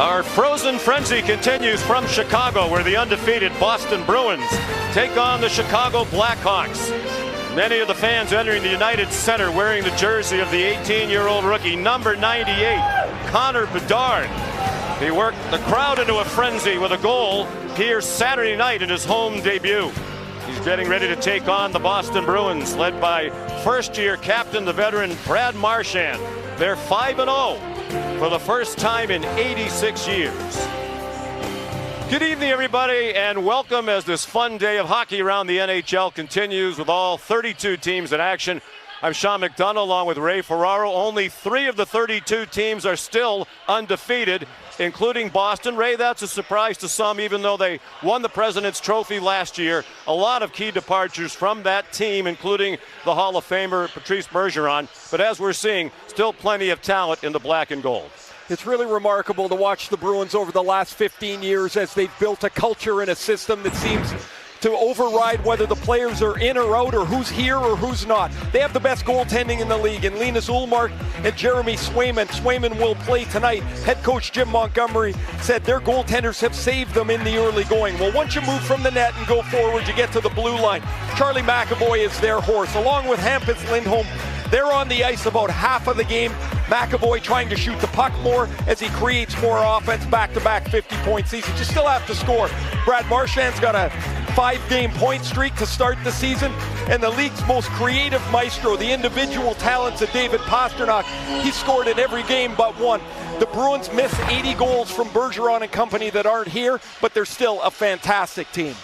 Our frozen frenzy continues from Chicago, where the undefeated Boston Bruins take on the Chicago Blackhawks. Many of the fans entering the United Center wearing the jersey of the 18-year-old rookie, number 98, Connor Bedard. He worked the crowd into a frenzy with a goal here Saturday night in his home debut. He's getting ready to take on the Boston Bruins, led by first-year captain, the veteran Brad Marchand. They're 5-0 for the first time in 86 years. Good evening, everybody, and welcome as this fun day of hockey around the NHL continues with all 32 teams in action. I'm Sean McDonough along with Ray Ferraro. Only 3 of the 32 teams are still undefeated, including Boston. Ray, that's a surprise to some, even though they won the President's Trophy last year. A lot of key departures from that team, including the Hall of Famer Patrice Bergeron. But as we're seeing, still plenty of talent in the black and gold. It's really remarkable to watch the Bruins over the last 15 years as they've built a culture and a system that seems to override whether the players are in or out or who's here or who's not. They have the best goaltending in the league, and Linus Ullmark and Jeremy Swayman. Swayman will play tonight. Head coach Jim Montgomery said their goaltenders have saved them in the early going. Well, once you move from the net and go forward, you get to the blue line. Charlie McAvoy is their horse, along with Hampus Lindholm. They're on the ice about half of the game. McAvoy trying to shoot the puck more as he creates more offense, back-to-back 50-point seasons. You still have to score. Brad Marchand's got a 5-game point streak to start the season, and the league's most creative maestro, the individual talents of David Pastrnak, he scored in every game but one. The Bruins miss 80 goals from Bergeron and company that aren't here, but they're still a fantastic team.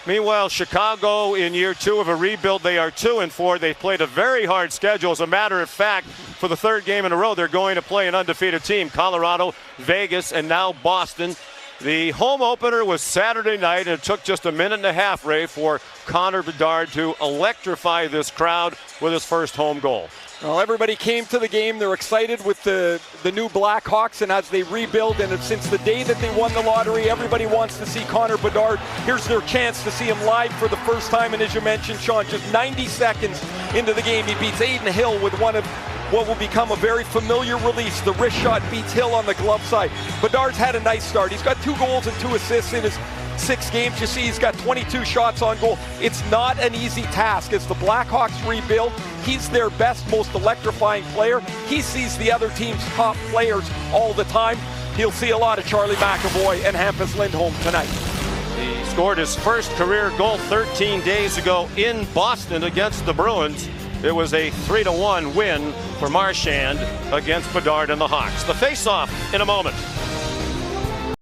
Meanwhile, Chicago in year 2 of a rebuild, they are 2-4. They've played a very hard schedule. As a matter of fact, for the 3rd game in a row, they're going to play an undefeated team. Colorado, Vegas, and now Boston. The home opener was Saturday night, and it took just a minute and a half, Ray, for Connor Bedard to electrify this crowd with his first home goal. Well, everybody came to the game. They're excited with the new Blackhawks, and as they rebuild, and since the day that they won the lottery, everybody wants to see Connor Bedard. Here's their chance to see him live for the first time, and as you mentioned, Sean, just 90 seconds into the game, he beats Aiden Hill with one of what will become a very familiar release. The wrist shot beats Hill on the glove side. Bedard's had a nice start. He's got 2 goals and 2 assists in his 6 games. You see he's got 22 shots on goal. It's not an easy task. As the Blackhawks rebuild, he's their best, most electrifying player. He sees the other team's top players all the time. He'll see a lot of Charlie McAvoy and Hampus Lindholm tonight. He scored his first career goal 13 days ago in Boston against the Bruins. It was a 3-1 win for Marchand against Bedard and the Hawks. The face-off in a moment.